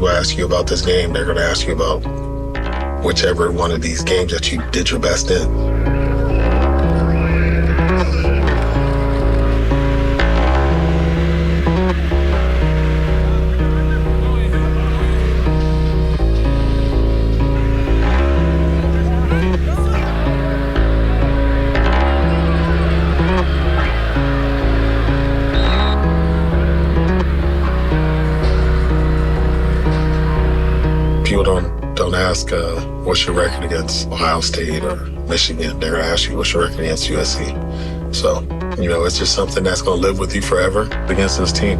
people ask you about this game, they're going to ask you about whichever one of these games that you did your best in. People don't ask what's your record against Ohio State or Michigan. They're going to ask you what's your record against USC. So, it's just something that's going to live with you forever against this team.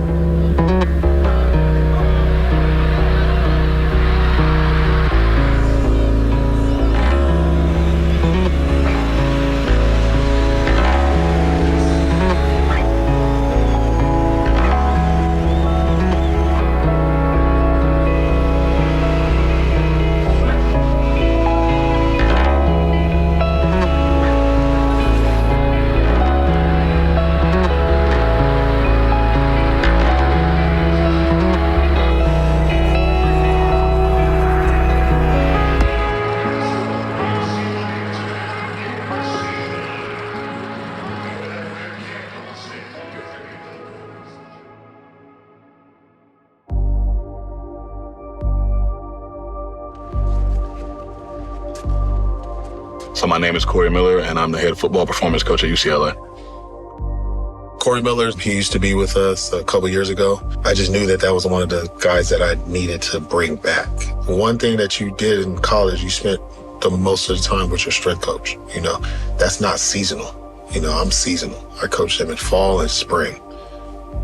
So my name is Corey Miller, and I'm the head football performance coach at UCLA. Corey Miller, he used to be with us a couple years ago. I just knew that was one of the guys that I needed to bring back. One thing that you did in college, you spent the most of the time with your strength coach. That's not seasonal. I'm seasonal. I coach them in fall and spring.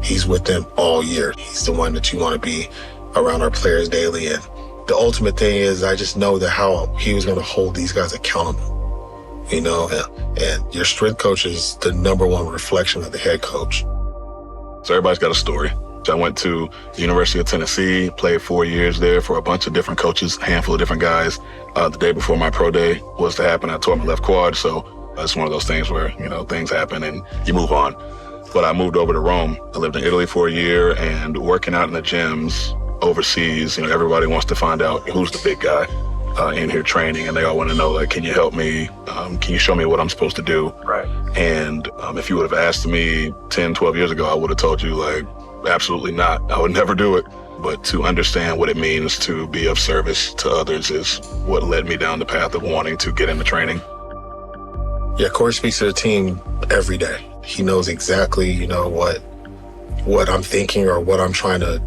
He's with them all year. He's the one that you want to be around our players daily. And the ultimate thing is I just know that how he was going to hold these guys accountable. And your strength coach is the number one reflection of the head coach. So everybody's got a story. I went to the University of Tennessee, played 4 years there for a bunch of different coaches, a handful of different guys. The day before my pro day was to happen, I tore my left quad. So it's one of those things where, things happen and you move on. But I moved over to Rome. I lived in Italy for a year, and working out in the gyms overseas, everybody wants to find out who's the big guy in here training, and they all want to know, can you help me? Can you show me what I'm supposed to do? Right. And if you would have asked me 10, 12 years ago, I would have told you, absolutely not. I would never do it. But to understand what it means to be of service to others is what led me down the path of wanting to get into training. Yeah, Corey speaks to the team every day. He knows exactly, what I'm thinking or what I'm trying to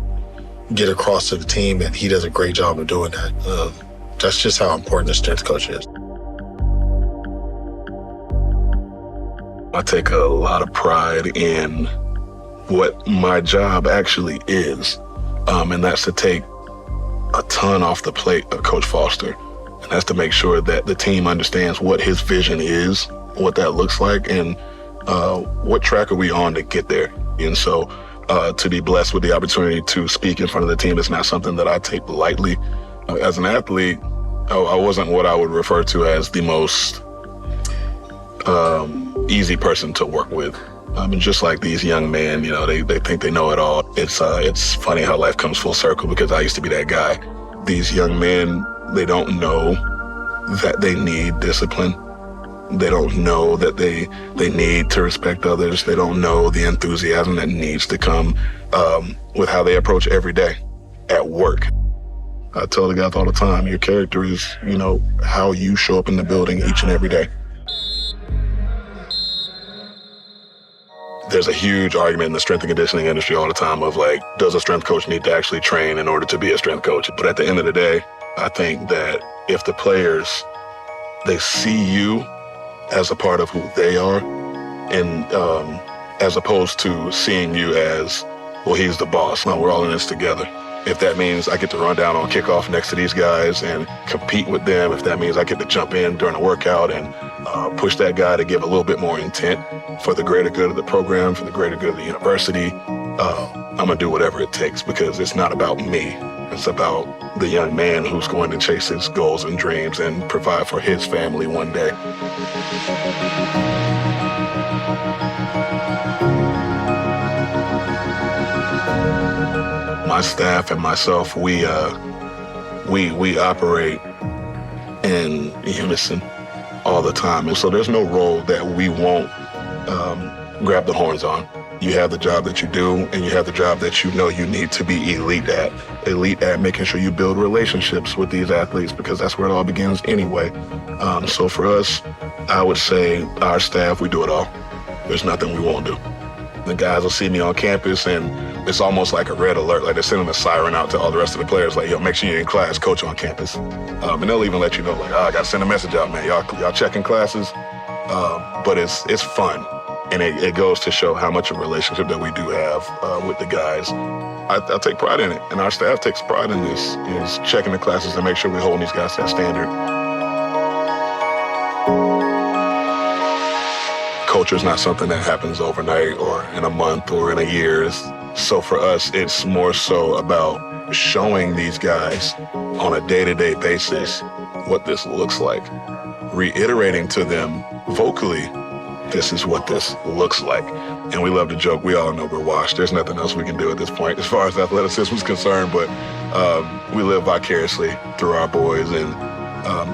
get across to the team, and he does a great job of doing that. That's just how important the strength coach is. I take a lot of pride in what my job actually is, and that's to take a ton off the plate of Coach Foster. And that's to make sure that the team understands what his vision is, what that looks like, and what track are we on to get there. And so to be blessed with the opportunity to speak in front of the team is not something that I take lightly. As an athlete, I wasn't what I would refer to as the most easy person to work with. And just like these young men, they think they know it all. It's funny how life comes full circle, because I used to be that guy. These young men, they don't know that they need discipline. They don't know that they need to respect others. They don't know the enthusiasm that needs to come with how they approach every day at work. I tell the guys all the time, your character is, how you show up in the building each and every day. There's a huge argument in the strength and conditioning industry all the time of does a strength coach need to actually train in order to be a strength coach? But at the end of the day, I think that if the players, they see you as a part of who they are, and as opposed to seeing you as, well, he's the boss. No, we're all in this together. If that means I get to run down on kickoff next to these guys and compete with them, if that means I get to jump in during a workout and push that guy to give a little bit more intent for the greater good of the program, for the greater good of the university, I'm going to do whatever it takes, because it's not about me. It's about the young man who's going to chase his goals and dreams and provide for his family one day. My staff and myself, we operate in unison all the time. And so there's no role that we won't grab the horns on. You have the job that you do, and you have the job that you know you need to be elite at. Elite at making sure you build relationships with these athletes, because that's where it all begins anyway. So for us, I would say our staff, we do it all. There's nothing we won't do. The guys will see me on campus, and it's almost like a red alert. Like they're sending a siren out to all the rest of the players, like, yo, make sure you're in class, coach on campus. And they'll even let you know, like, I got to send a message out, man. Y'all checking classes? But it's fun. And it goes to show how much of a relationship that we do have with the guys. I take pride in it, and our staff takes pride in this, is checking the classes and make sure we're holding these guys to that standard. Culture is not something that happens overnight or in a month or in a year. So for us, it's more so about showing these guys on a day-to-day basis what this looks like, reiterating to them vocally, this is what this looks like. And we love to joke, we all know we're washed. There's nothing else we can do at this point as far as athleticism is concerned, but we live vicariously through our boys, and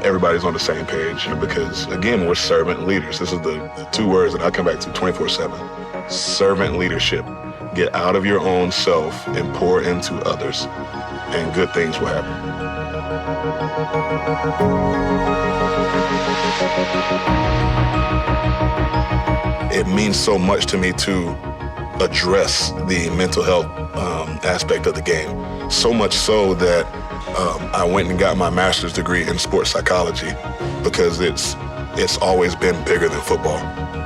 everybody's on the same page, because again, we're servant leaders. This is the two words that I come back to 24/7. Servant leadership. Get out of your own self and pour into others, and good things will happen. It means so much to me to address the mental health aspect of the game. So much so that I went and got my master's degree in sports psychology, because it's always been bigger than football,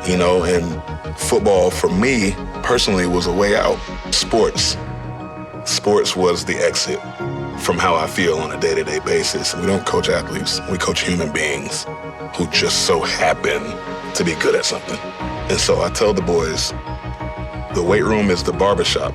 you know, and football for me personally was a way out. Sports was the exit from how I feel on a day-to-day basis. We don't coach athletes, we coach human beings who just so happen to be good at something. And so I tell the boys, the weight room is the barbershop.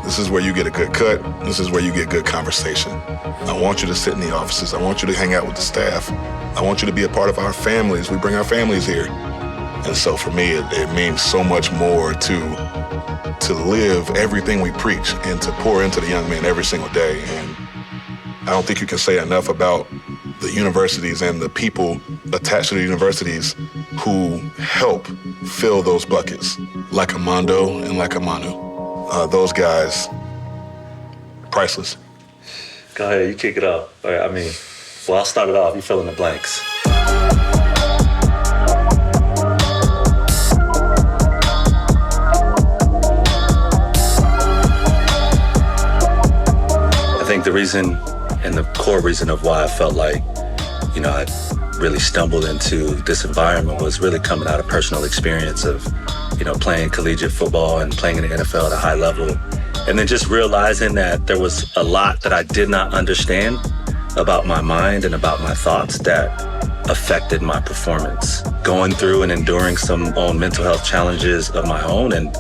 This is where you get a good cut. This is where you get good conversation. I want you to sit in the offices. I want you to hang out with the staff. I want you to be a part of our families. We bring our families here. And so for me, it means so much more to live everything we preach and to pour into the young men every single day. And I don't think you can say enough about the universities and the people attached to the universities who help fill those buckets, like Amando and like Amanu. Those guys, priceless. Go ahead, you kick it off. I'll start it off. You fill in the blanks. I think the reason and the core reason of why I felt like, I really stumbled into this environment was really coming out of personal experience of, playing collegiate football and playing in the NFL at a high level. And then just realizing that there was a lot that I did not understand about my mind and about my thoughts that affected my performance. Going through and enduring some own mental health challenges of my own, and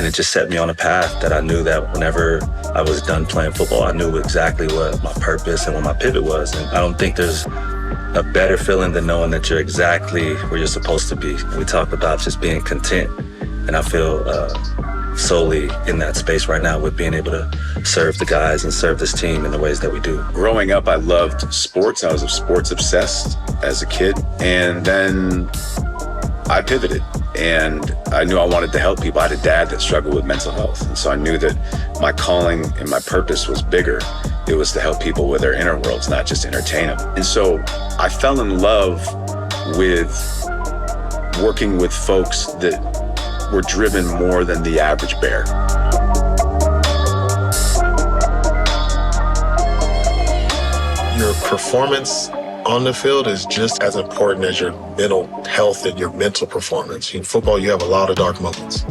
it just set me on a path that I knew that whenever I was done playing football, I knew exactly what my purpose and what my pivot was. And I don't think there's a better feeling than knowing that you're exactly where you're supposed to be. We talk about just being content, and I feel solely in that space right now with being able to serve the guys and serve this team in the ways that we do. Growing up, I loved sports. I was sports obsessed as a kid. And then I pivoted, and I knew I wanted to help people. I had a dad that struggled with mental health. And so I knew that my calling and my purpose was bigger. It was to help people with their inner worlds, not just entertain them. And so I fell in love with working with folks that were driven more than the average bear. Your performance on the field is just as important as your mental health and your mental performance. In football, you have a lot of dark moments,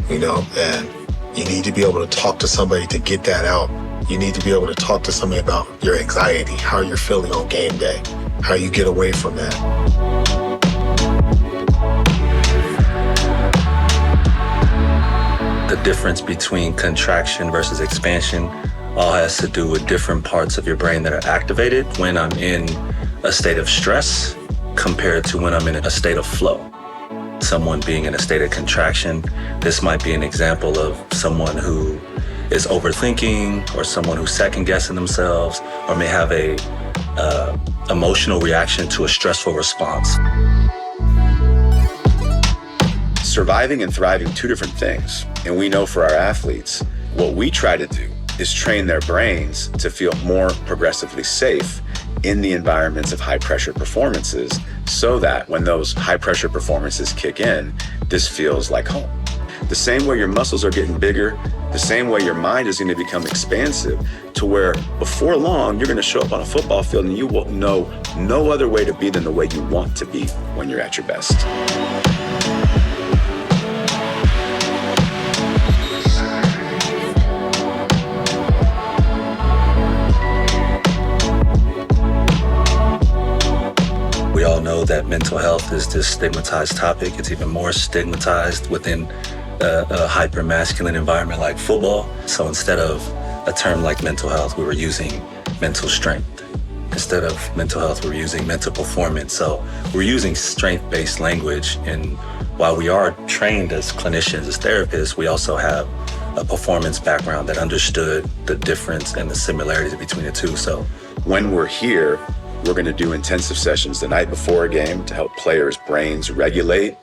and you need to be able to talk to somebody to get that out. You need to be able to talk to somebody about your anxiety, how you're feeling on game day, how you get away from that. The difference between contraction versus expansion all has to do with different parts of your brain that are activated when I'm in a state of stress compared to when I'm in a state of flow. Someone being in a state of contraction, this might be an example of someone who is overthinking or someone who's second guessing themselves or may have a emotional reaction to a stressful response. Surviving and thriving, two different things. And we know for our athletes, what we try to do is train their brains to feel more progressively safe in the environments of high pressure performances so that when those high pressure performances kick in, this feels like home. The same way your muscles are getting bigger, the same way your mind is going to become expansive to where before long, you're going to show up on a football field and you will know no other way to be than the way you want to be when you're at your best. We all know that mental health is this stigmatized topic. It's even more stigmatized within a hyper-masculine environment like football. So instead of a term like mental health, we were using mental strength. Instead of mental health, we were using mental performance. So we're using strength-based language. And while we are trained as clinicians, as therapists, we also have a performance background that understood the difference and the similarities between the two. So when we're here, we're going to do intensive sessions the night before a game to help players' brains regulate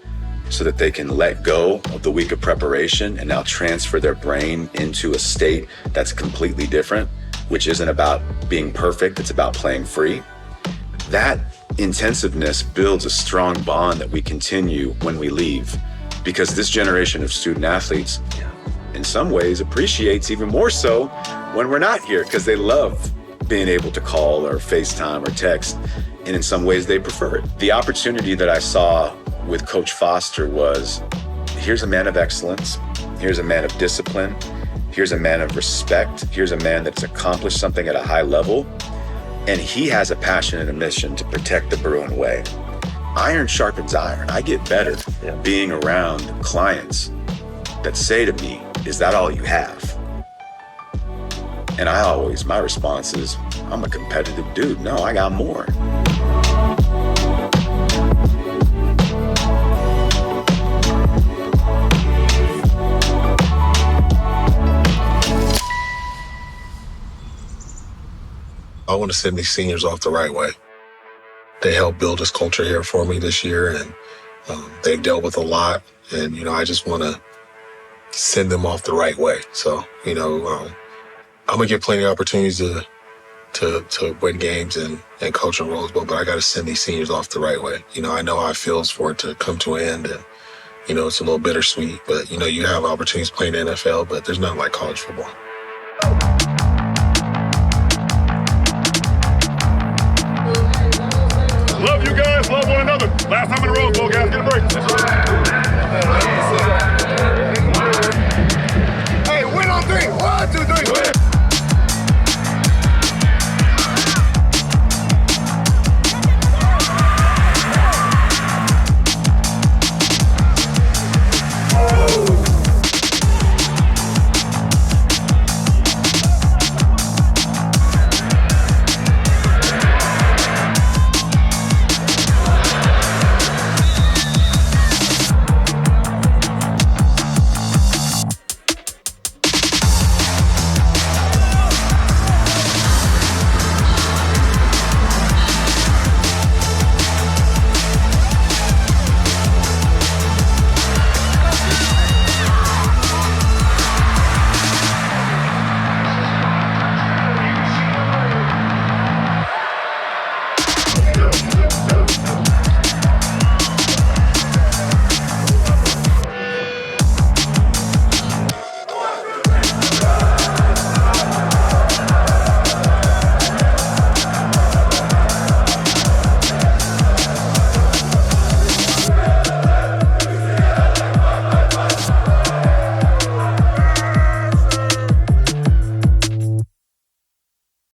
so that they can let go of the week of preparation and now transfer their brain into a state that's completely different, which isn't about being perfect, it's about playing free. That intensiveness builds a strong bond that we continue when we leave, because this generation of student athletes, in some ways, appreciates even more so when we're not here, because they love being able to call or FaceTime or text, and in some ways they prefer it. The opportunity that I saw with Coach Foster was, here's a man of excellence, here's a man of discipline, here's a man of respect, here's a man that's accomplished something at a high level, and he has a passion and a mission to protect the Bruin way. Iron sharpens iron. I get better being around clients that say to me, is that all you have? And my response is, I'm a competitive dude. No, I got more. I want to send these seniors off the right way. They helped build this culture here for me this year, and they've dealt with a lot. And, I just want to send them off the right way. So, I'm going to get plenty of opportunities to win games and coach in roles, but I got to send these seniors off the right way. I know how it feels for it to come to an end, and, it's a little bittersweet, but, you have opportunities playing in the NFL, but there's nothing like college football. Love you guys, love one another. Last time in a row, guys, get a break.